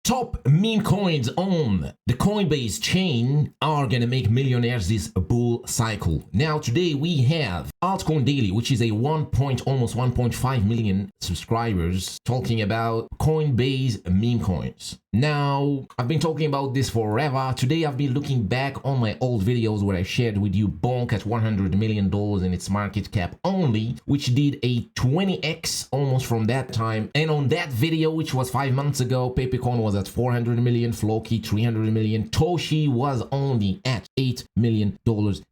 Top meme coins on the Coinbase chain are gonna make millionaires this bull cycle. Now today we have Altcoin Daily, which is a almost 1.5 million subscribers, talking about Coinbase meme coins. Now, I've been talking about this forever. Today I've been looking back on my old videos where I shared with you BONK at $100 million in its market cap only, which did a 20x almost from that time. And on that video, which was 5 months ago, Pepe coin was at 400 million, Floki 300 million, Toshi was only at $8 million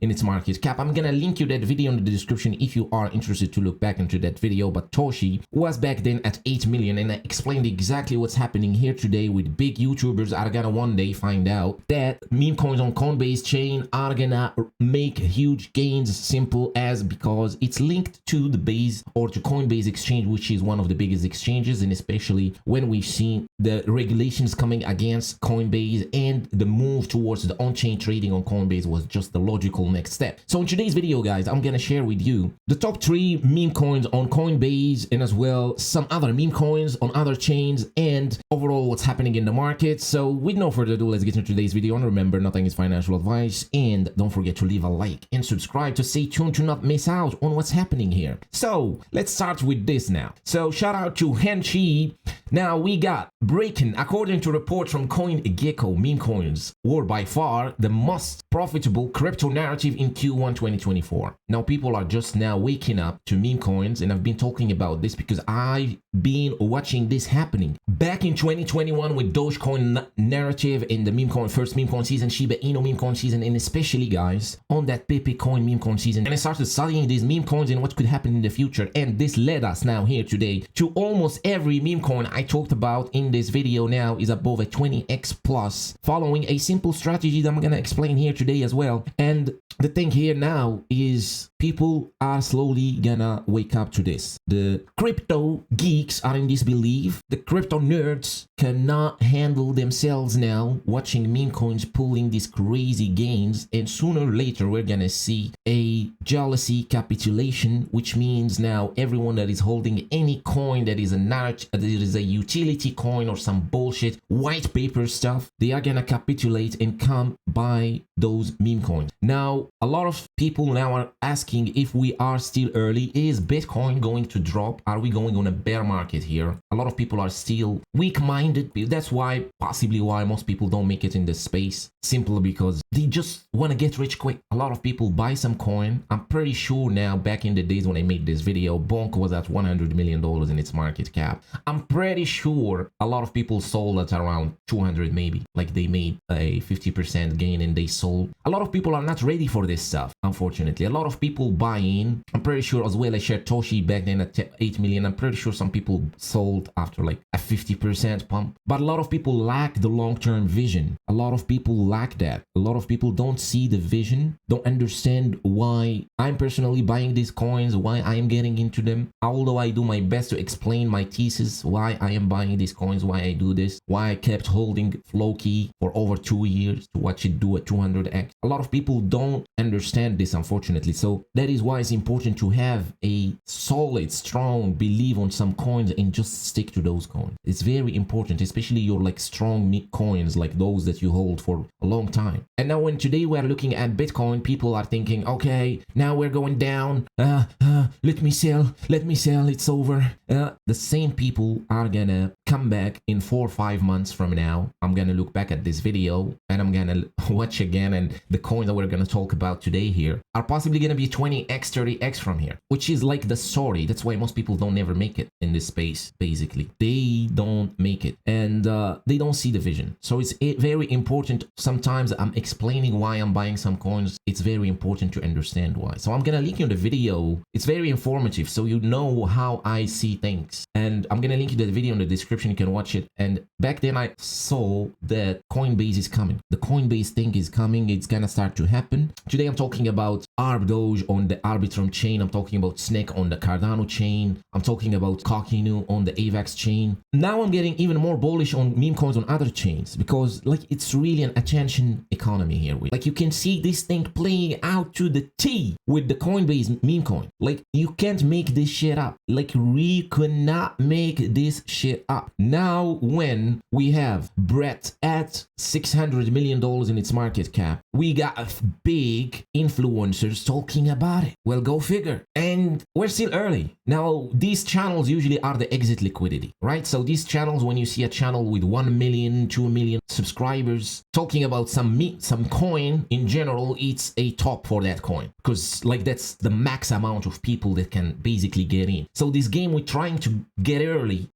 in its market cap. I'm gonna link you that video in the description if you are interested to look back into that video. But Toshi was back then at 8 million, and I explained exactly what's happening here today with big YouTubers are gonna one day find out that meme coins on Coinbase chain are gonna make huge gains, simple as because it's linked to the base or to Coinbase exchange, which is one of the biggest exchanges, and especially when we've seen the regulations coming against Coinbase and the move towards the on-chain trading on Coinbase was just the logical next step. So in today's video, guys, I'm gonna share with you the top 3 meme coins on Coinbase and as well some other meme coins on other chains and overall what's happening in the market. So with no further ado, let's get into today's video. And remember, nothing is financial advice, and don't forget to leave a like and subscribe to stay tuned to not miss out on what's happening here. So let's start with this now. So shout out to Henchi. Now we got breaking. According to reports from CoinGecko, meme coins were by far the most profitable crypto narrative in Q1 2024. Now people are just now waking up to meme coins, and I've been talking about this because I've been watching this happening back in 2021 with DOGECOINE narrative in the first meme coin season, Shiba Inu meme coin season, and especially, guys, on that Pepe coin meme coin season. And I started studying these meme coins and what could happen in the future, and this led us now here today to almost every meme coin I talked about in this video now is above a 20x plus, following a simple strategy that I'm gonna explain here today as well. And the thing here now is people are slowly gonna wake up to this. The crypto geeks are in disbelief. The crypto nerds cannot handle themselves now watching meme coins pulling these crazy gains, and sooner or later we're gonna see a jealousy capitulation, which means now everyone that is holding any coin that is a utility coin or some bullshit white paper stuff, they are gonna capitulate and come buy those meme coins. Now a lot of people now are asking if we are still early. Is Bitcoin going to drop? Are we going on a bear market here? A lot of people are still weak-minded. That's why, possibly why most people don't make it in this space, simply because they just want to get rich quick. A lot of people buy some coin. I'm pretty sure now, back in the days when I made this video, BONK was at $100 million in its market cap. I'm pretty sure a lot of people sold at around 200 maybe, like they made a 50% gain and they sold. A lot of people are not ready for this stuff, unfortunately. A lot of people buy in. I'm pretty sure as well I shared Toshi back then at 8 million. I'm pretty sure some people sold after like a 50% pump. But a lot of people lack the long-term vision. A lot of people lack that. A lot of people don't see the vision, don't understand why I'm personally buying these coins, why I am getting into them. Although I do my best to explain my thesis, why I am buying these coins, why I do this, why I kept holding Floki for over 2 years to watch it do a 200x. A lot of people don't understand this, unfortunately. So that is why it's important to have a solid, strong belief on some coins and just stick to those coins. It's very important, especially your like strong coins like those that you hold for a long time. And now when today we're looking at Bitcoin, people are thinking, okay, now we're going down. Let me sell, it's over. The same people are gonna come back in 4 or 5 months from now. I'm gonna look back at this video and I'm gonna watch again, and the coins that we're gonna talk about today here are possibly gonna be 20x, 30x from here, which is like the story. That's why most people don't ever make it in this space. Basically, they don't make it, and they don't see the vision. So it's very important. Sometimes I'm explaining why I'm buying some coins. It's very important to understand why. So I'm gonna link you the video. It's very informative, so you know how I see things. And I'm gonna link you the video in the description. You can watch it. And back then I saw that Coinbase is coming. The Coinbase thing is coming. It's gonna start to happen. Today I'm talking about ARB Doge on the Arbitrum chain. I'm talking about Snake on the Cardano chain. I'm talking about Cockinu on the AVAX chain. Now I'm getting even more bullish on MemeCoins on other chains because like it's really an attention economy here. Like you can see this thing playing out to the T with the Coinbase MemeCoin. Like you can't make this shit up. Like we could not make this shit up. Now when we have Brett at $600 million in its market cap, we got big influencers talking about it. Well, go figure. And we're still early. Now, these channels usually are the exit liquidity, right? So these channels, when you see a channel with 1 million, 2 million subscribers talking about some coin in general, it's a top for that coin because like that's the max amount of people that can basically get in. So this game, we're trying to get early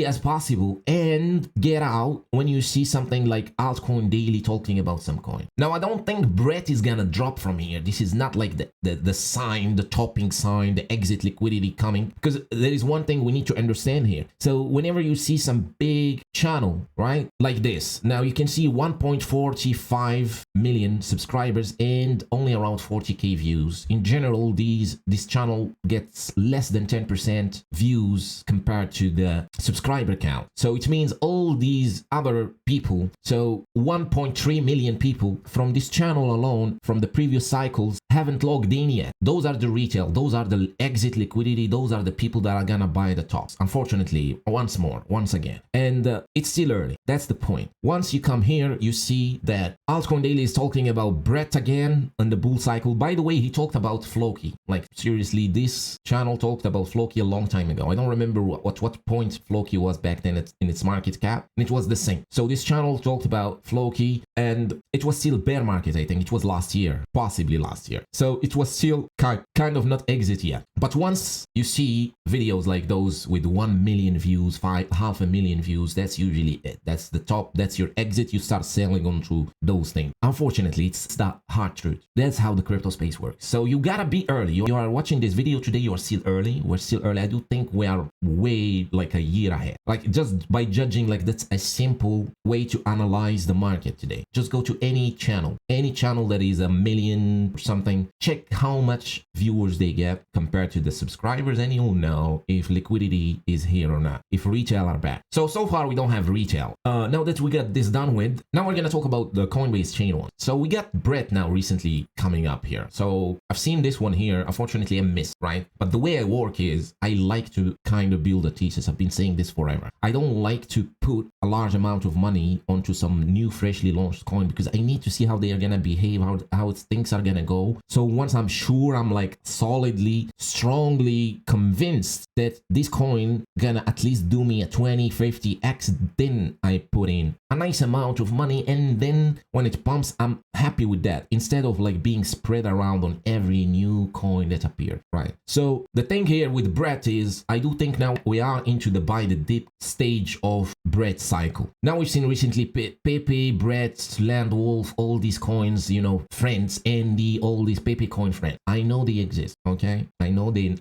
as possible and get out when you see something like Altcoin Daily talking about some coin. Now, I don't think Brett is gonna drop from here. This is not like the sign, the topping sign, the exit liquidity coming, because there is one thing we need to understand here. So whenever you see some big channel, right, like this, now you can see 1.45 million subscribers and only around 40k views. In general, this channel gets less than 10% views compared to the subscriber count. So it means all these other people, so 1.3 million people from this channel alone from the previous cycles haven't logged in yet. Those are the retail, those are the exit liquidity, those are the people that are gonna buy the tops, unfortunately, once again. And it's still early. That's the point. Once you come here, you see that Altcoin Daily is talking about Brett again on the bull cycle. By the way, he talked about Floki. Like seriously, this channel talked about Floki a long time ago. I don't remember what point Floki was back then in its market cap, and it was the same. So this channel talked about Floki, and it was still bear market. I think it was last year, possibly last year. So it was still kind of not exit yet. But once you see videos like those with 1 million views, 500,000 views, that's usually it. That's the top. That's your exit. You start selling onto those things. Unfortunately, it's the hard truth. That's how the crypto space works. So you gotta be early. You are watching this video today. You are still early. We're still early. I do think we are way like a year ahead. Like just by judging, like that's a simple way to analyze the market today. Just go to any channel that is 1 million or something. Check how much viewers they get compared to the subscribers, and you'll know if liquidity is here or not, if retail are back. So far we don't have retail. Now that we got this done with, now we're gonna talk about the Coinbase chain one. So we got Brett now recently coming up here. So I've seen this one here. Unfortunately, I missed, right? But the way I work is I like to kind of build a thesis. I've been saying this forever. I don't like to put a large amount of money onto some new freshly launched coin because I need to see how they are gonna behave, how things are gonna go. So once I'm sure, I'm like solidly, strongly convinced that this coin gonna at least do me a 20, 50x, then I put in a nice amount of money, and then when it pumps, I'm happy with that instead of like being spread around on every new coin that appeared, right? So the thing here with Brett is I do think now we are into the buy the dip stage of Brett cycle. Now we've seen recently Pepe, Brett, Landwolf, all these coins, you know, friends, Andy, all these Pepe coin friends. I know they exist, okay? I know they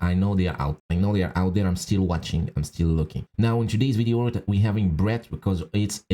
are out. I know they are out there. I'm still watching. I'm still looking. Now in today's video, we're having Brett because it's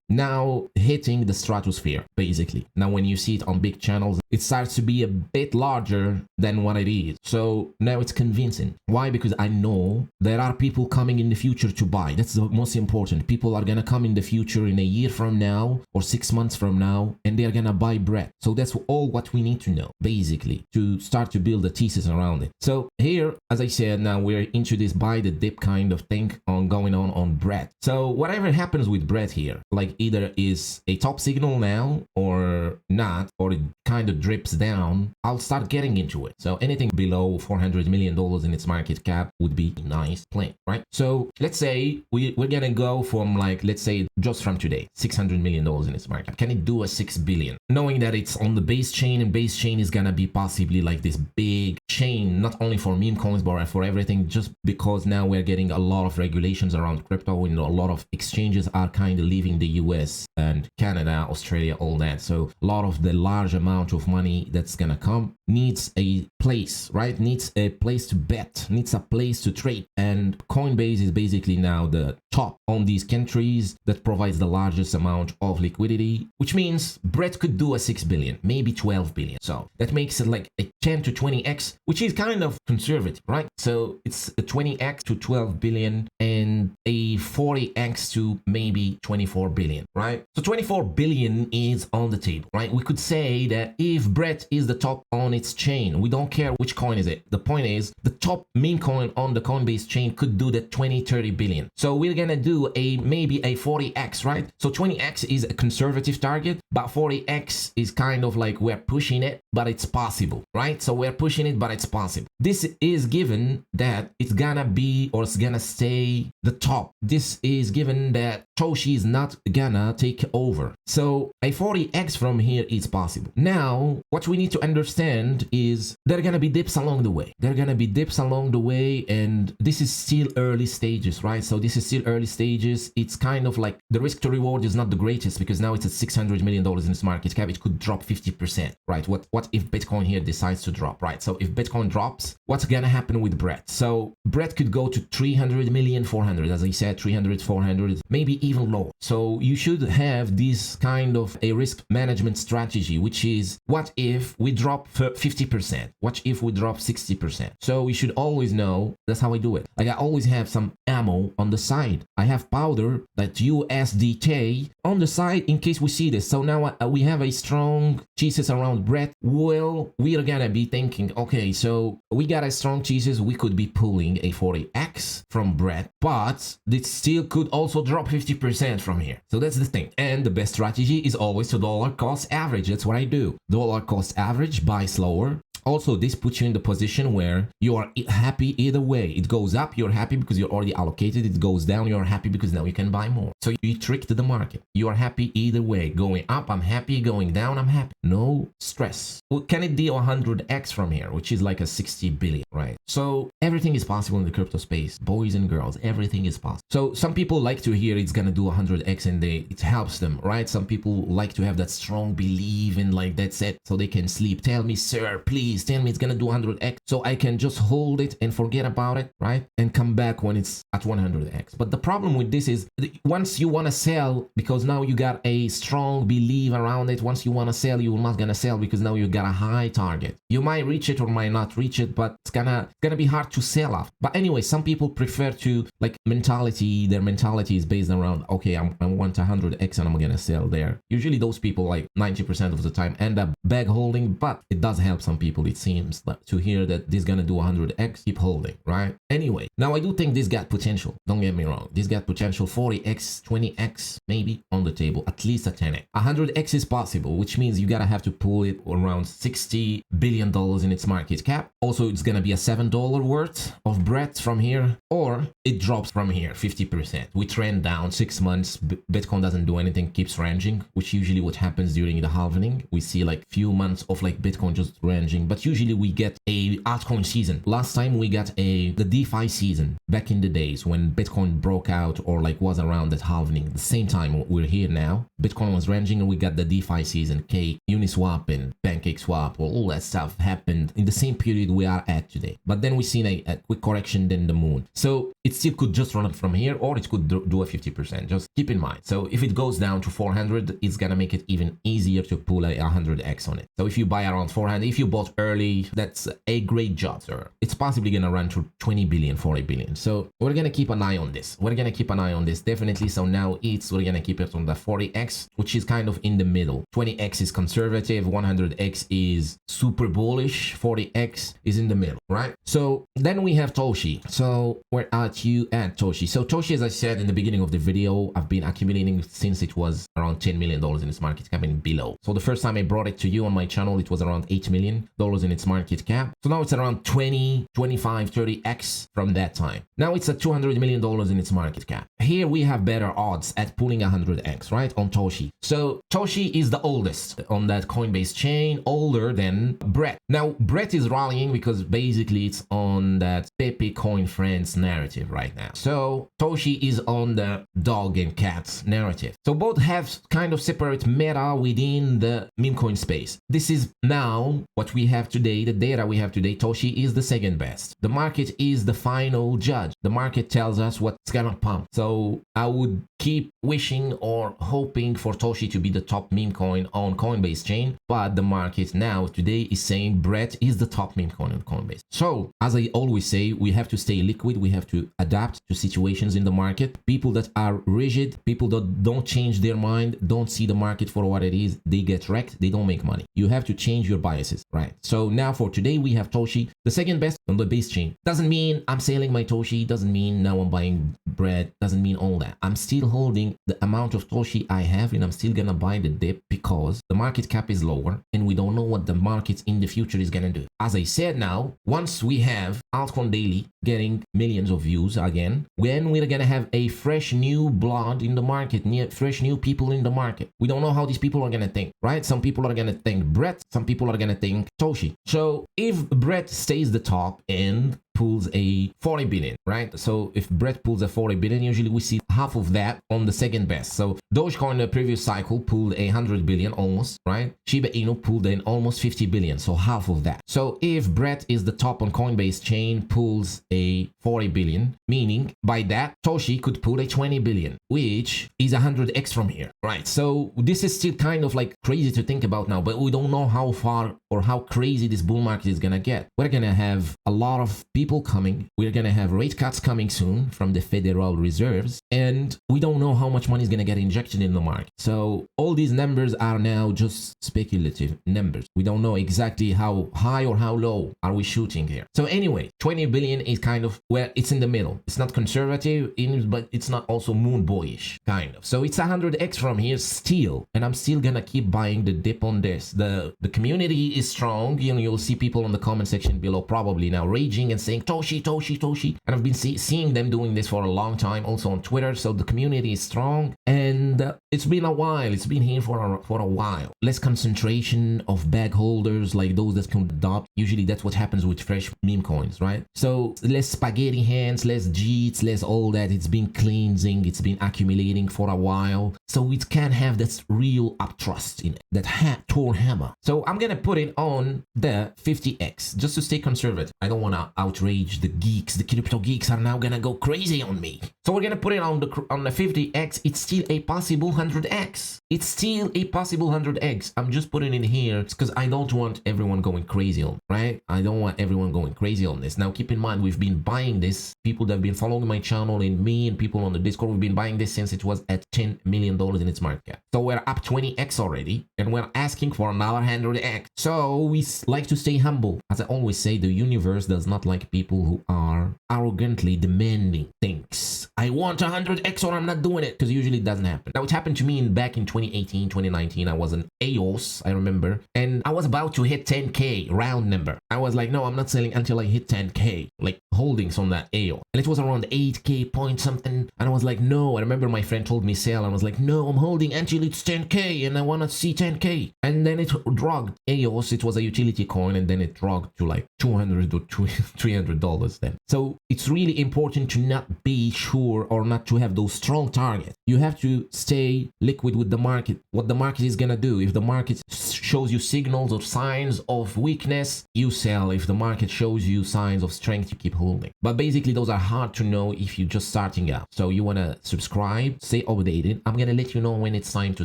now hitting the stratosphere, basically. Now when you see it on big channels, it starts to be a bit larger than what it is. So now it's convincing. Why? Because I know there are people coming in the future to buy. That's the most important. People are gonna come in the future in a year from now or 6 months from now, and they're gonna buy Brett. So that's all what we need to know, basically, to start to build a thesis around it. So here, as I said, now we're into this buy the dip kind of thing going on Brett. So whatever happens with Brett here, like either is a top signal now or not, or it kind of drips down, I'll start getting into it. So anything below $400 million in its market cap would be a nice play, right? So let's say we're gonna go from like, let's say just from today, $600 million in its market. Can it do a 6 billion? Knowing that it's on the base chain, and base chain is gonna be possibly like this big chain, not only for meme coins, but for everything, just because now we're getting a lot of regulations around crypto, and a lot of exchanges are kind of leaving the US and Canada, Australia, all that. So a lot of the large amount of money that's gonna come needs a place, right? Needs a place to bet, needs a place to trade. And Coinbase is basically now the top on these countries countries that provides the largest amount of liquidity, which means Brett could do a 6 billion, maybe 12 billion. So that makes it like a 10 to 20x, which is kind of conservative, right? So it's a 20x to 12 billion and a 40x to maybe 24 billion, right? So 24 billion is on the table, right? We could say that if Brett is the top on its chain, we don't care which coin is it. The point is the top meme coin on the Coinbase chain could do the 20-30 billion. So we're gonna do maybe a 40x, right? So 20x is a conservative target, but 40x is kind of like we're pushing it, but it's possible, right? So we're pushing it, but it's possible. This is given that it's gonna be or it's gonna stay the top. This is given that Toshi is not gonna take over. So a 40x from here is possible. Now, what we need to understand is there are gonna be dips along the way. There are gonna be dips along the way, and this is still early stages, right? So this is still early stages. It's kind of like the risk to reward is not the greatest because now it's at $600 million in its market cap. It could drop 50%, right? What if Bitcoin here decides to drop, right? So if Bitcoin drops, what's gonna happen with Brett? So Brett could go to 300 million, 400, as I said, 300, 400, maybe even lower. So you should have this kind of a risk management strategy, which is what if we drop 50%? What if we drop 60%? So we should always know, that's how I do it. Like I always have some ammo on the side. I have powder, that USDT on the side in case we see this. So now we have a strong thesis around Brett. Well, we are gonna be thinking, okay, so we got a strong thesis. We could be pulling a 40x from Brett, but this still could also drop 50% from here. So that's the thing. And the best strategy is always to dollar cost average. That's what I do. Dollar cost average, buy slower. Also, this puts you in the position where you are happy either way. It goes up, you're happy because you're already allocated. It goes down, you're happy because now you can buy more. So you tricked the market. You are happy either way. Going up, I'm happy. Going down, I'm happy. No stress. Well, can it deal 100x from here, which is like a 60 billion, right? So everything is possible in the crypto space. Boys and girls, everything is possible. So some people like to hear it's gonna do 100x and it helps them, right? Some people like to have that strong belief in like that's it, so they can sleep. Tell me, sir, please tell me it's gonna do 100x so I can just hold it and forget about it, right? And come back when it's at 100x. But the problem with this is once you want to sell, because now you got a strong belief around it, once you want to sell, you're not gonna sell because now you got a high target. You might reach it or might not reach it, but it's gonna be hard to sell off. But anyway, some people prefer to like their mentality is based around, okay, I want 100x and I'm gonna sell there. Usually those people like 90% of the time end up bag holding, but it does help some people, it seems, like, to hear that this is gonna do 100x, keep holding, right? Anyway, now I do think this got potential. Don't get me wrong. This got potential 40x, 20x, maybe on the table, at least a 10x. 100x is possible, which means you gotta have to pull it around $60 billion in its market cap. Also, it's gonna be a $7 worth of Brett from here, or it drops from here 50%. We trend down 6 months. Bitcoin doesn't do anything, keeps ranging, which usually what happens during the halving. We see like few months of like Bitcoin just ranging, but usually we get a altcoin season. Last time we got the DeFi season back in the days when Bitcoin broke out or like was around that halving. The same time we're here now, Bitcoin was ranging and we got the DeFi season. Cake, Uniswap and PancakeSwap, all that stuff happened in the same period we are at today. But then we seen a quick correction, then the moon. So it still could just run up from here, or it could do a 50%. Just keep in mind. So if it goes down to 400, it's gonna make it even easier to pull a 100x on it. So if you buy around 400, if you bought early, that's a great job, sir. It's possibly gonna run to 20 billion, 40 billion. So we're gonna keep an eye on this. We're gonna keep an eye on this, definitely. So now we're gonna keep it on the 40x, which is kind of in the middle. 20x is conservative, 100x is super bullish, 40x is in the middle, right? So then we have Toshi. So where are you at, Toshi? So Toshi, as I said in the beginning of the video, I've been accumulating since it was around $10 million in its market cap and below. So the first time I brought it to you on my channel, it was around $8 million in its market cap. So now it's around 20, 25, 30x from that time. Now it's at $200 million in its market cap. Here we have better odds at pulling 100x, right, on Toshi. So Toshi is the oldest on that Coinbase chain, older than Brett. Now Brett is rallying because basically it's on that Pepe coin friends narrative right now. So Toshi is on the dog and cats narrative. So both have kind of separate meta within the meme coin space. This is now what we have today, the data we have today. Toshi is the second best. The market is the final judge. The market tells us what's gonna pump. So I would keep wishing or hoping for Toshi to be the top meme coin on Coinbase chain, but the market now today is saying Brett is the top meme coin on Coinbase. So as I always say, we have to stay liquid, we have to adapt to situations in the market. People that are rigid, people that don't change their mind, don't see the market for what it is, they get wrecked, they don't make money. You have to change your biases, right? So now for today, we have Toshi, the second best on the base chain. Doesn't mean I'm selling my Toshi, doesn't mean now I'm buying Brett, doesn't mean all that. I'm still holding the amount of Toshi I have, and I'm still gonna buy the dip because the market cap is lower and we don't know what the market in the future is gonna do. As I said now, once we have Altcoin Daily getting millions of views again, when we're gonna have a fresh new blood in the market, fresh new people in the market, we don't know how these people are gonna think, right? Some people are gonna think Brett, some people are gonna think Toshi. So if Brett stays the top and pulls a 40 billion, right? So if Brett pulls a 40 billion, usually we see half of that on the second best. So Dogecoin the previous cycle pulled 100 billion almost, right? Shiba Inu pulled in almost 50 billion, so half of that. So if Brett is the top on Coinbase chain, pulls a 40 billion, meaning by that Toshi could pull a 20 billion, which is 100x from here, right? So this is still kind of like crazy to think about now, but we don't know how far or how crazy this bull market is gonna get. We're gonna have a lot of people coming. We're gonna have rate cuts coming soon from the Federal Reserves, and we don't know how much money is gonna get injected in the market. So all these numbers are now just speculative numbers. We don't know exactly how high or how low are we shooting here. So anyway, 20 billion is kind of where it's in the middle. It's not conservative, but it's not also moon boyish kind of. So it's 100x from here still, and I'm still gonna keep buying the dip on this. The community is strong. You know, you'll see people in the comment section below probably now raging and saying Toshi, Toshi, Toshi. And I've been seeing them doing this for a long time, also on Twitter. So the community is strong, and it's been a while. It's been here for a while. Less concentration of bag holders like those that can adopt. Usually that's what happens with fresh meme coins, right? So less spaghetti hands, less JITs, less all that. It's been cleansing. It's been accumulating for a while. So it can have that real uptrust in it, that Thor hammer. So I'm gonna put it on the 50x just to stay conservative. I don't want to outrage the geeks. The crypto geeks are now gonna go crazy on me. So we're gonna put it on the 50x. It's still a possible 100x. It's still a possible 100x. I'm just putting it here because I don't want everyone going crazy on, right? I don't want everyone going crazy on this. Now keep in mind, we've been buying this. People that have been following my channel and me and people on the Discord, we've been buying this since it was at $10 million in its market cap. So we're up 20x already, and we're asking for another 100x. So we like to stay humble. As I always say, the universe does not like people who are arrogantly demanding things. I want 100x or I'm not doing it, because usually it doesn't happen. Now it happened to me back in 2018, 2019. I was an EOS, I remember, and I was about to hit 10k round number. I was like, no, I'm not selling until I hit 10k, like holdings on that EOS. And it was around 8k point something. And I was like, no, I remember my friend told me sell. I was like, no, I'm holding until it's 10k and I want to see 10k. And then it dropped. EOS, it was a utility coin, and then it dropped to like $200 or $300 then. So it's really important to not be sure or not to have those strong targets. You have to stay liquid with the market, what the market is gonna do. If the market shows you signals or signs of weakness, you sell. If the market shows you signs of strength, you keep holding. But basically those are hard to know if you're just starting out. So you want to subscribe, stay updated. I'm gonna let you know when it's time to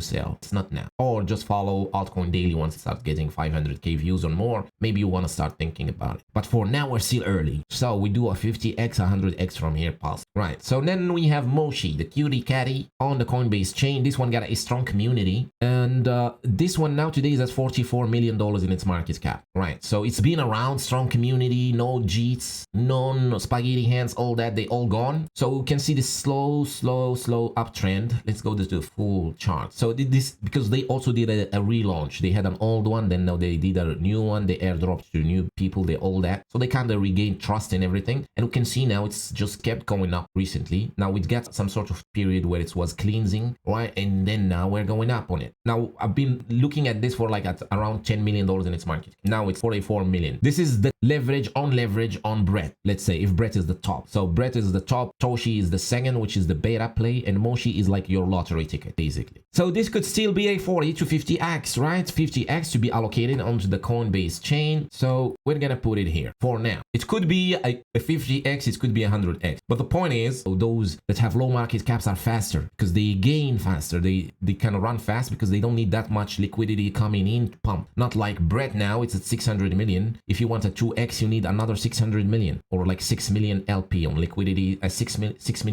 sell. It's not now. Or just follow Altcoin Daily once it starts getting 500k views or more. Maybe you want to start thinking about it. But for now, we're still early. So we do a 50x, 100x from here past. Right. So then we have Moshi, the cutie catty on the Coinbase chain. This one got a strong community. And this one now today is at $44 million in its market cap. Right. So it's been around, strong community, no JITs, no spaghetti hands, all that. They all gone. So we can see this slow uptrend. Let's go to the full chart. So this, because they also did a relaunch. They had an old one, then now they did a new one. They airdropped to new people, they all that. So they kind of regained trust and everything. And we can see now it's just kept going up recently. Now it got some sort of period where it was cleansing, right? And then now we're going up on it. Now I've been looking at this for like at around $10 million in its market. Now it's 44 million. This is the leverage on Brett. Let's say if Brett is the top. So Brett is the top, Toshi is the second, which is the beta play, and Moshi is like your lottery ticket, basically. So this could still be a 40 to 50x, right? 50x to be allocated onto the Coinbase chain. So we're gonna put it here for now. It could could be a 50x, it could be 100x. But the point is, those that have low market caps are faster because they gain faster. They kind of run fast because they don't need that much liquidity coming in to pump. Not like Brett now, it's at 600 million. If you want a 2x, you need another 600 million or like 6 million LP on liquidity, $6 million, 6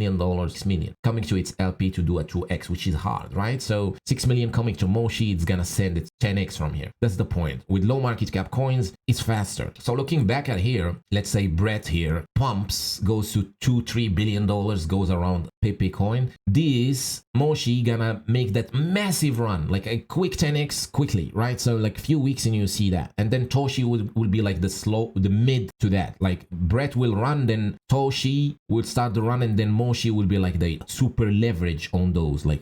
million coming to its LP to do a 2x, which is hard, right? So 6 million coming to Moshi, it's gonna send it 10x from here. That's the point. With low market cap coins, it's faster. So looking back at here, let's say Brett here pumps, goes to $2-3 billion, goes around Pepe coin. This Moshi gonna make that massive run, like a quick 10x quickly, right? So like few weeks and you see that. And then Toshi will be like the mid to that. Like Brett will run, then Toshi will start the run, and then Moshi will be like the super leverage on those, like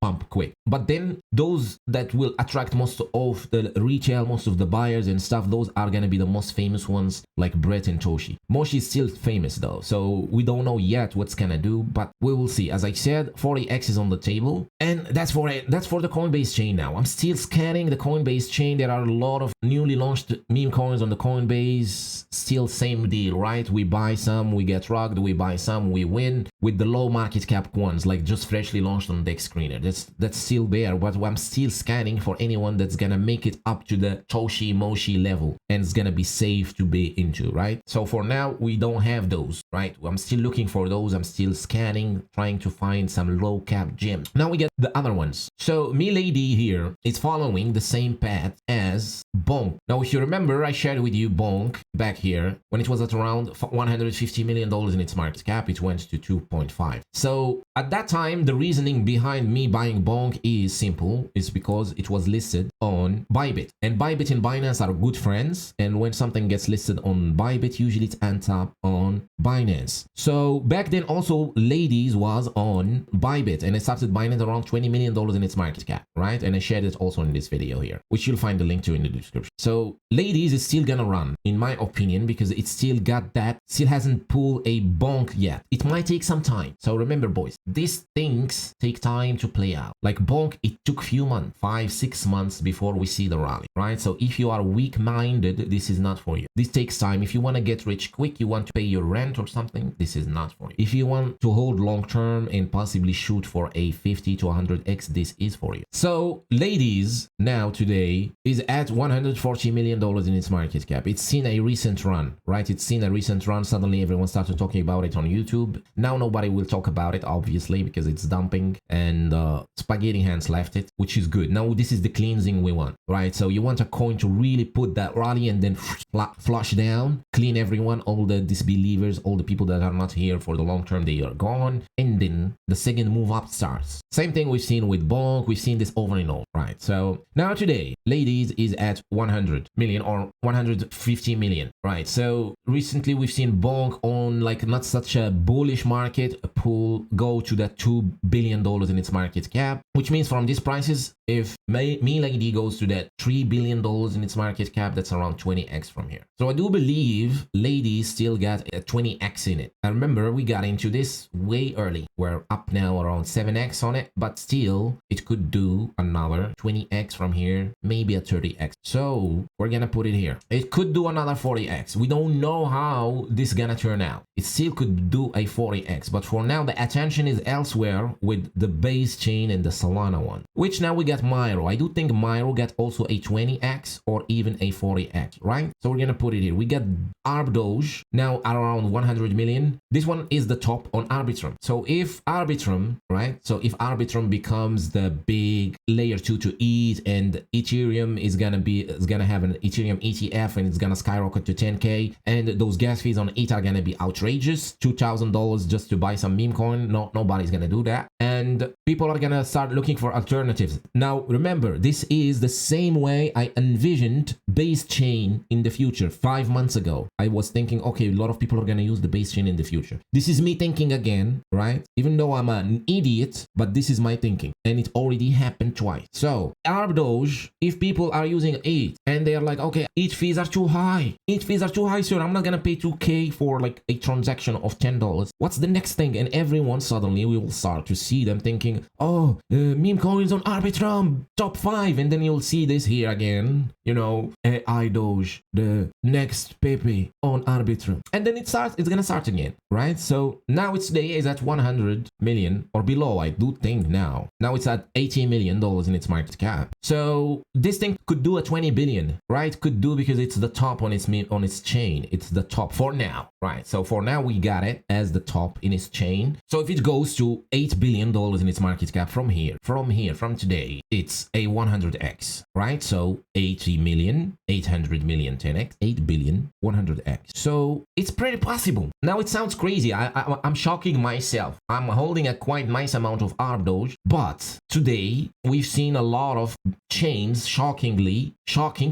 pump quick. But then those that will attract most of the retail, most of the buyers and stuff, those are gonna be the most famous ones, like Brett and Toshi. Moshi is still famous though, so we don't know yet what's gonna do, but we will see. As I said, 40x is on the table, and that's for the Coinbase chain now. I'm still scanning the Coinbase chain. There are a lot of newly launched meme coins on the Coinbase. Still same deal, right? We buy some, we get rugged, we buy some, we win. With the low market cap ones, like just freshly launched on Dex Screener, that's still there, but I'm still scanning for anyone that's gonna make it up to the Toshi Moshi level and it's gonna be safe to be into, right? So for now, we don't have those, right? I'm still looking for those. I'm still scanning, trying to find some low cap gems. Now we get the other ones. So MeLady here is following the same path as BONK. Now, if you remember, I shared with you BONK back here when it was at around $150 million in its market cap. It went to 2.5. So at that time, the reasoning behind me buying BONK is simple. It's because it was listed on Bybit, and Bybit and Binance are good friends. And when something gets listed on Bybit, usually it ends up on Binance. So back then also Ladies was on Bybit, and I started Binance around $20 million in its market cap, right? And I shared it also in this video here, which you'll find the link to in the description. So Ladies is still gonna run, in my opinion, because it still got that, still hasn't pulled a BONK yet. It might take some time. So remember, boys, these things take time to play out. Like BONK, it took few months, 5-6 months before we see the rally, right? So if you are weak-minded, this is not for you. This takes time. If you want to get rich quick, you want to pay your rent or something, this is not for you. If you want to hold long-term and possibly shoot for a 50 to 100x, this is for you. So Ladies now today is at $140 million in its market cap. It's seen a recent run, right? It's seen a recent run. Suddenly everyone started talking about it on YouTube. Now nobody will talk about it, obviously, because it's dumping, and spaghetti hands left it, which is good. Now this is the cleansing we want, right? So you want a coin to really put that rally and then flush down, clean everyone, all the disbelievers, all the people that are not here for the long term, they are gone, and then the second move up starts. Same thing we've seen with BONK. We've seen this over and over, right? So now today, Ladies is at 100 million or 150 million, right? So recently we've seen BONK on like not such a bullish market pull go to that $2 billion in its market cap, which means from these prices, if MeLady goes to that $3 billion in its market cap, that's around 20x from here. So I do believe Ladies still got a 20x in it. I remember we got into this way early. We're up now around 7x on it, but still it could do another 20x from here, maybe a 30x. So we're gonna put it here. It could do another 40x. We don't know how this is gonna turn out. It still could do a 40x, but for now the attention is elsewhere with the base chain and the Solana one, which now we got Myro. I do think Myro got also a 20x or even a 40x, right? So we're gonna put it here. We got ArbDoge now at around 100 million. This one is the top on Arbitrum. So if Arbitrum, right? So if Arbitrum becomes the big layer 2 to ETH, and Ethereum is gonna have an Ethereum ETF, and it's gonna skyrocket to 10k, and those gas fees on ETH are gonna be outrageous, $2,000 just to buy some meme coin. No, nobody's gonna do that, and people are gonna start looking for alternatives. Now remember, this is the same way I envisioned base chain in the future. 5 months ago I was thinking, okay, a lot of people are gonna use the base chain in the future. This is me thinking again, right? Even though I'm an idiot, but this is my thinking, and it already happened twice. So So Arbdoge, if people are using it and they're like, okay, each fees are too high. Each fees are too high, sir. I'm not gonna pay 2K for like a transaction of $10. What's the next thing? And everyone suddenly we will start to see them thinking, oh, meme coins on Arbitrum top 5, and then you'll see this here again. You know, iDoge, the next Pepe on Arbitrum, and then it's gonna start again, right? So now it's today is at 100 million or below, I do think now. Now it's at $80 million in its market cap. So this thing could do a 20 billion, right? Could do because it's the top on its chain. It's the top for now, right? So for now we got it as the top in its chain. So if it goes to $8 billion in its market cap from today, it's a 100x, right? So 80 million, 800 million 10x, 8 billion, 100x. So it's pretty possible. Now it sounds crazy. I'm shocking myself. I'm holding a quite nice amount of Arbdoge, but today we've seen a lot of chains shocking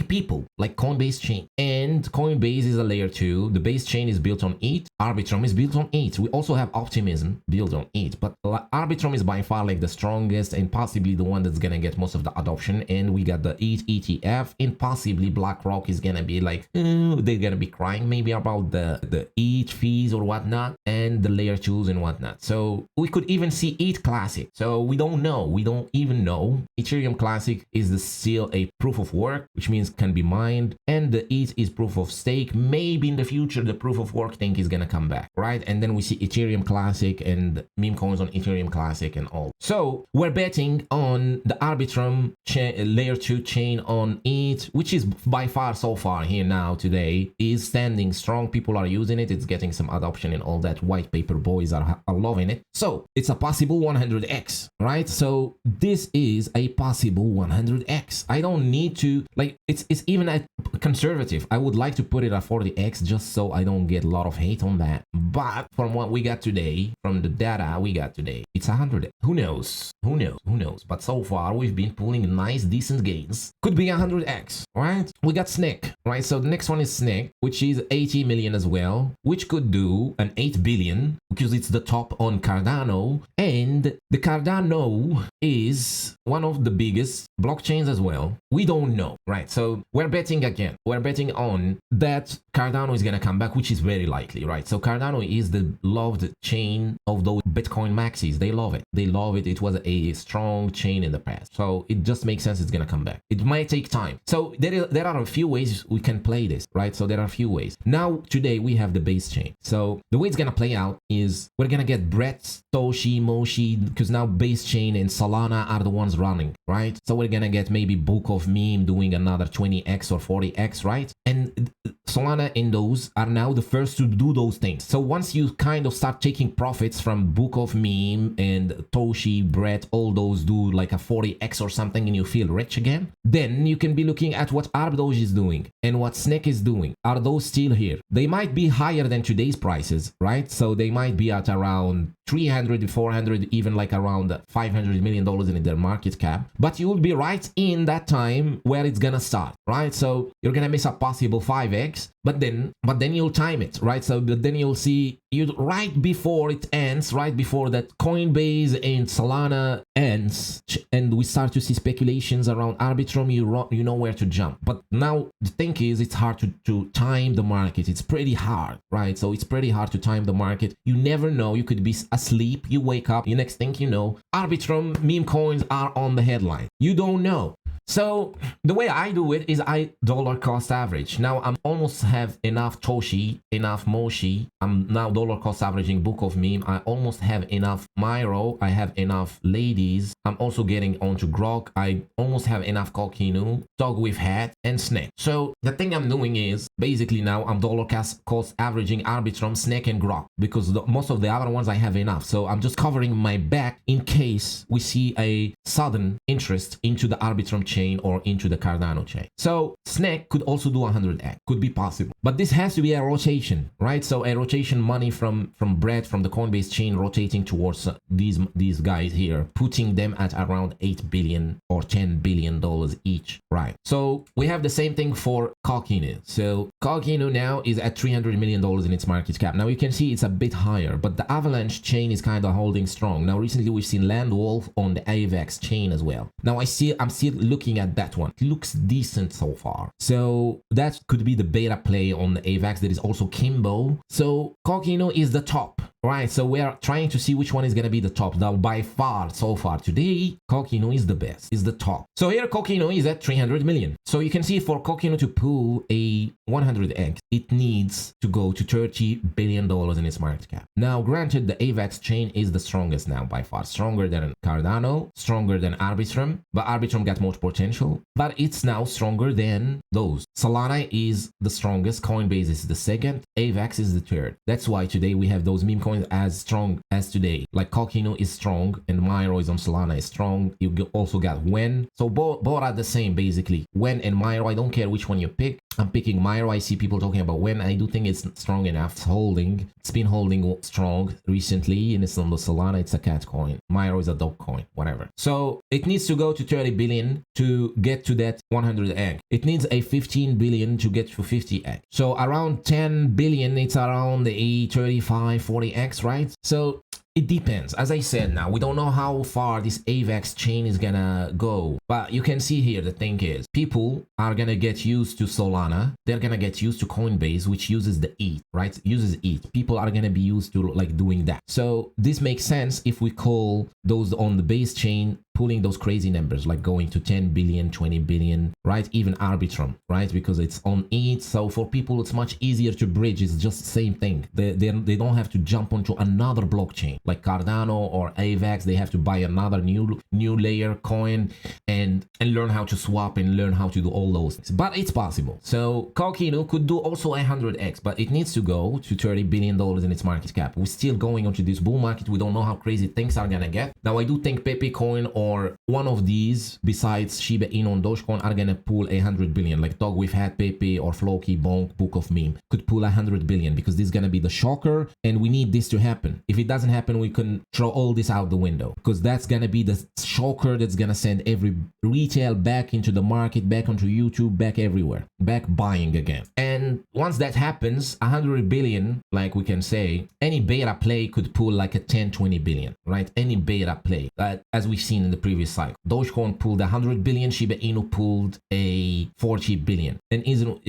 people like Coinbase chain, and Coinbase is a layer 2. The base chain is built on ETH. Arbitrum is built on ETH. We also have Optimism built on ETH, but Arbitrum is by far like the strongest and possibly the one that's gonna get most of the adoption. And we got the ETH ETF, and possibly BlackRock is gonna be like, they're gonna be crying maybe about the ETH fees or whatnot, and the layer 2s and whatnot. So we could even see ETH Classic. So we don't know. We don't even know. Ethereum Classic is still a proof of work, which means can be mined, and the ETH is proof of stake. Maybe in the future the proof of work thing is gonna come back, right? And then we see Ethereum Classic and meme coins on Ethereum Classic and all. So we're betting on the Arbitrum layer 2 chain on ETH, which is by far so far here now today is standing strong. People are using it. It's getting some adoption and all that. White paper boys are loving it. So it's a possible 100x, right? So this is a possible 100x. I don't need to like it's even a conservative. I would like to put it at 40x just so I don't get a lot of hate on that. But from what we got today, from the data we got today, it's 100. Who knows? Who knows? Who knows? But so far we've been pulling nice decent gains. Could be 100x, right? We got SNCC, right? So the next one is SNCC, which is 80 million as well, which could do an 8 billion because it's the top on Cardano, and the Cardano is one of the biggest blockchains as well. We don't know, right? So we're betting again. We're betting on that Cardano is gonna come back, which is very likely, right? So Cardano is the loved chain of those Bitcoin maxis. They love it. They love it. It was a strong chain in the past. So it just makes sense it's gonna come back. It might take time. So there are a few ways we can play this, right? So there are a few ways. Now today we have the base chain. So the way it's gonna play out is we're gonna get Brett, Toshi, Moshi, because now base chain and Solana are the ones running, right? So we're gonna get maybe Book of Meme doing another 20x or 40x, right? And Solana and those are now the first to do those things. So once you kind of start taking profits from Book of Meme and Toshi, Brett, all those do like a 40x or something, and you feel rich again, then you can be looking at what Arbdoge is doing and what SNCC is doing. Are those still here? They might be higher than today's prices, right? So they might be at around 300, 400, even like around $500 million in their market cap. But you will be right in that time where it's gonna start, right? So you're gonna miss a possible 5x, but then you'll time it, right? So but then you'll see you right before it ends, right before that Coinbase and Solana ends, and we start to see speculations around Arbitrum. You know where to jump. But now the thing is, it's hard to time the market. It's pretty hard, right? So it's pretty hard to time the market. You never know. You could be asleep, you wake up, you next thing you know, Arbitrum meme coins are on the headline. You don't know. So the way I do it is I dollar cost average. Now I'm almost have enough Toshi, enough Moshi. I'm now dollar cost averaging Book of Meme. I almost have enough Myro. I have enough Ladies. I'm also getting onto Grok. I almost have enough Kokinu, Dog with Hat, and SNCC. So the thing I'm doing is basically now I'm dollar cost averaging Arbitrum, SNCC, and Grok because most of the other ones I have enough. So I'm just covering my back in case we see a sudden interest into the Arbitrum chain or into the the Cardano chain. So Snack could also do 100x, could be possible, but this has to be a rotation, right? So a rotation money from Brett, from the Coinbase chain, rotating towards these guys here, putting them at around 8 billion or 10 billion dollars each, right? So we have the same thing for Coquino. So Coquino now is at 300 million dollars in its market cap. Now you can see it's a bit higher, but the Avalanche chain is kind of holding strong. Now recently we've seen Landwolf on the AVAX chain as well. Now I'm still looking at that one. It looks decent so far. So that could be the beta play on the AVAX. There is also Kimbo. So Coquino is the top. Right, so we are trying to see which one is going to be the top. Now, by far, so far today, Coquino is the best, is the top. So here, Coquino is at 300 million. So you can see for Coquino to pull a 100x, it needs to go to $30 billion in its market cap. Now, granted, the AVAX chain is the strongest now, by far. Stronger than Cardano, stronger than Arbitrum, but Arbitrum got more potential. But it's now stronger than those. Solana is the strongest, Coinbase is the second, AVAX is the third. That's why today we have those meme coins as strong as today. Like Coquino is strong and Myro is on Solana is strong. You also got Wen. So both are the same basically. Wen and Myro, I don't care which one you pick. I'm picking Myro. I see people talking about Wen. I do think it's strong enough. It's holding. It's been holding strong recently and it's on the Solana. It's a cat coin. Myro is a dog coin, whatever. So it needs to go to 30 billion to get to that 100x. It needs a 15 billion to get to 50x. So around 10 billion, it's around a 35, 40x. Right? So it depends. As I said, now we don't know how far this AVAX chain is gonna go, but you can see here the thing is people are gonna get used to Solana. They're gonna get used to Coinbase, which uses the ETH, right? Uses ETH. People are gonna be used to like doing that. So this makes sense if we call those on the base chain pulling those crazy numbers, like going to 10 billion, 20 billion, right? Even Arbitrum, right? Because it's on ETH. So for people, it's much easier to bridge. It's just the same thing. They don't have to jump onto another blockchain like Cardano or AVAX. They have to buy another new layer coin and learn how to swap and learn how to do all those things. But it's possible. So Coquino could do also 100x, but it needs to go to $30 billion in its market cap. We're still going onto this bull market. We don't know how crazy things are gonna get. Now I do think Pepe coin or one of these besides Shiba Inu on Dogecoin are gonna pull 100 billion. Like Dog, we've had Pepe or Floki, Bonk, Book of Meme could pull 100 billion because this is gonna be the shocker and we need this to happen. If it doesn't happen, we can throw all this out the window because that's gonna be the shocker that's gonna send every retail back into the market, back onto YouTube, back everywhere, back buying again. And once that happens, 100 billion, like we can say, any beta play could pull like a 10, 20 billion, right? Any beta play, as we've seen in the previous cycle. Dogecoin pulled 100 billion, Shiba Inu pulled a 40 billion. And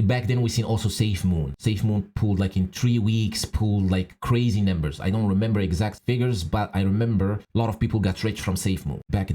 back then we seen also SafeMoon. SafeMoon pulled like in 3 weeks, pulled like crazy numbers. I don't remember exact figures, but I remember a lot of people got rich from SafeMoon back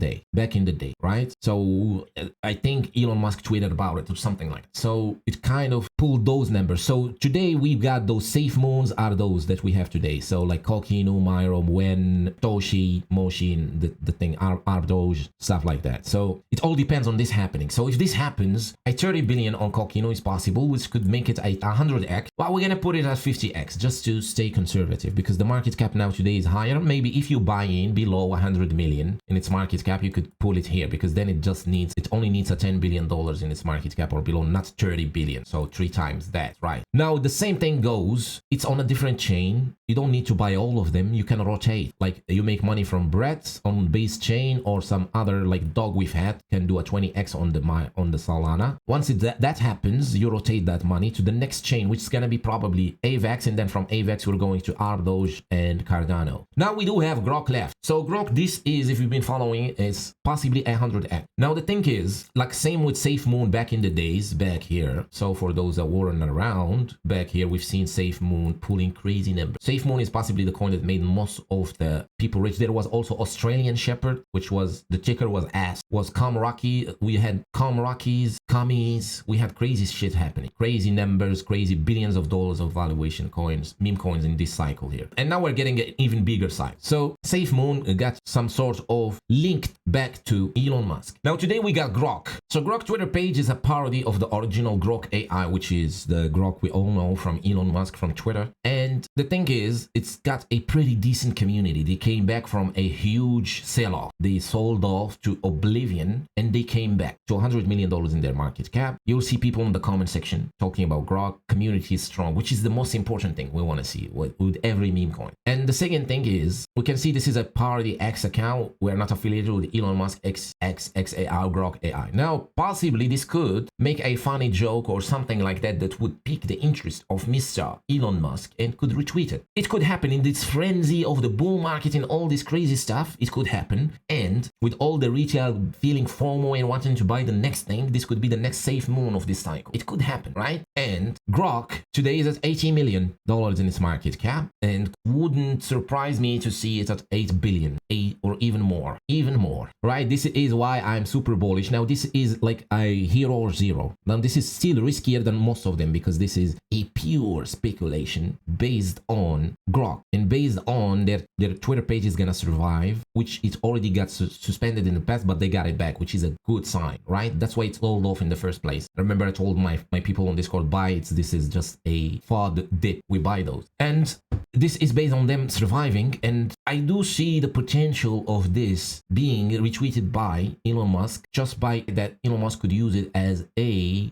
in the day, right? So I think Elon Musk tweeted about it or something like that. So it kind of pulled those numbers. So today we've got those SafeMoons are those that we have today. So like Coquino, Myro, Wen, Toshi, Moshin, the thing, Arbdoge, stuff like that. So it all depends on this happening. So if this happens, a 30 billion on Coquino is possible, which could make it a 100x. But we're gonna put it at 50x just to stay conservative because the market cap now today is higher. Maybe if you buy in below 100 million in its market cap, you could pull it here because then it only needs a $10 billion in its market cap or below, not 30 billion. So 3 times that, right? Now the same thing goes, it's on a different chain. You don't need to buy all of them. You can rotate. Like you make money from Brett on base chain or some other like Dog we've had can do a 20x on the Solana. Once that happens, you rotate that money to the next chain, which is gonna be probably AVAX, and then from AVAX we're going to Arbdoge and Cardano. Now we do have Grok left. So Grok, this is, if you've been following, is possibly 100x. Now the thing is, like same with SafeMoon back in the days, back here. So for those that weren't around, back here we've seen SafeMoon pulling crazy numbers. SafeMoon is possibly the coin that made most of the people rich. There was also Australian Shepherd, which was, the ticker was ASS, was Rocky. We had Rockies, Commies. We had crazy shit happening. Crazy numbers, crazy billions of dollars of valuation coins, meme coins in this cycle here. And now we're getting an even bigger side. So SafeMoon got some sort of linked back to Elon Musk. Now today we got Grok. So Grok Twitter page is a parody of the original Grok AI, which is the Grok we all know from Elon Musk from Twitter. And the thing is, it's got a pretty decent community. They came back from a huge sell-off. They sold off to oblivion and they came back to $100 million in their market cap. You'll see people in the comment section talking about Grok. Community is strong, which is the most important thing we want to see with every meme coin. And the second thing is, we can see this is a parody X account. We're not affiliated with Elon Musk XXXAI Grok AI. Now, possibly this could make a funny joke or something like that that would pique the interest of Mr. Elon Musk and could retweet it. It could happen in this frenzy of the bull market and all this crazy stuff. It could happen. And with all the retail feeling FOMO and wanting to buy the next thing, this could be the next safe moon of this cycle. It could happen, right? And Grok today is at $80 million in its market cap, and wouldn't surprise me to see it at 8 billion, or even more, right? This is why I'm super bullish. Now, this is like a hero or zero. Now, this is still riskier than most of them because this is a pure speculation based on Grok and based on their Twitter page is gonna survive, which it already got suspended in the past, but they got it back, which is a good sign, right? That's why it's sold off in the first place. Remember, I told my people on Discord, buy it. This is just a FOD dip. We buy those. And this is based on them surviving, and I do see the potential of this being retweeted by Elon Musk, just by that Elon Musk could use it as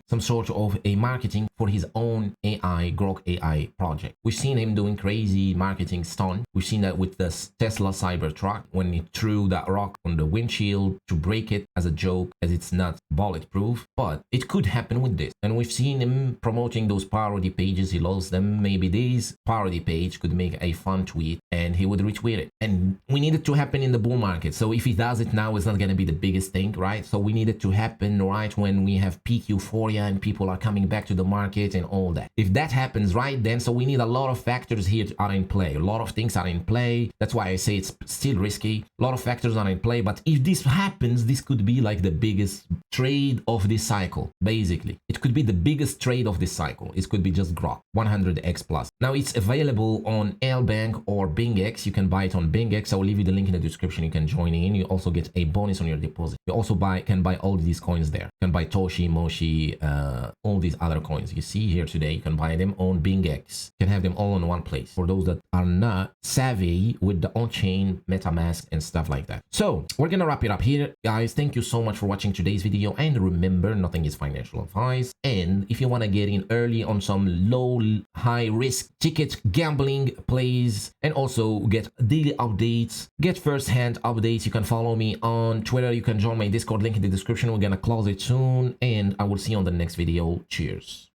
some sort of a marketing for his own AI, Grok AI project. We've seen him doing crazy marketing stunt. We've seen that with the Tesla Cybertruck when he threw that rock on the windshield to break it as a joke, as it's not bulletproof. But it could happen with this, and we've seen him promoting those parody pages. He loves them. Maybe this parody page could make a fun tweet and he would retweet it. And we need it to happen in the bull market. So if he does it now, it's not going to be the biggest thing, right? So we need it to happen right when we have peak euphoria and people are coming back to the market and all that. If that happens right then, so we need a lot of factors here are in play. A lot of things are in play. That's why I say it's still risky. A lot of factors are in play. But if this happens, this could be like the biggest trade of this cycle, basically. It could be the biggest trade of this cycle. It could be just Grok, 100x plus. Now it's available on LBank or BingX. You can buy it on BingX. I will leave you the link in the description. You can join in. You also get a bonus on your deposit. You also can buy all these coins there. You can buy Toshi, Moshi, all these other coins you see here today. You can buy them on BingX. You can have them all in one place for those that are not savvy with the on-chain MetaMask and stuff like that. So we're gonna wrap it up here, guys. Thank you so much for watching today's video, and remember, nothing is financial advice. And if you want to get in early on some low high risk ticket gambling plays and also get daily updates, get first-hand updates, you can follow me on Twitter. You can join my Discord, link in the description. We're gonna close it soon, and I will see you on the next video. Cheers.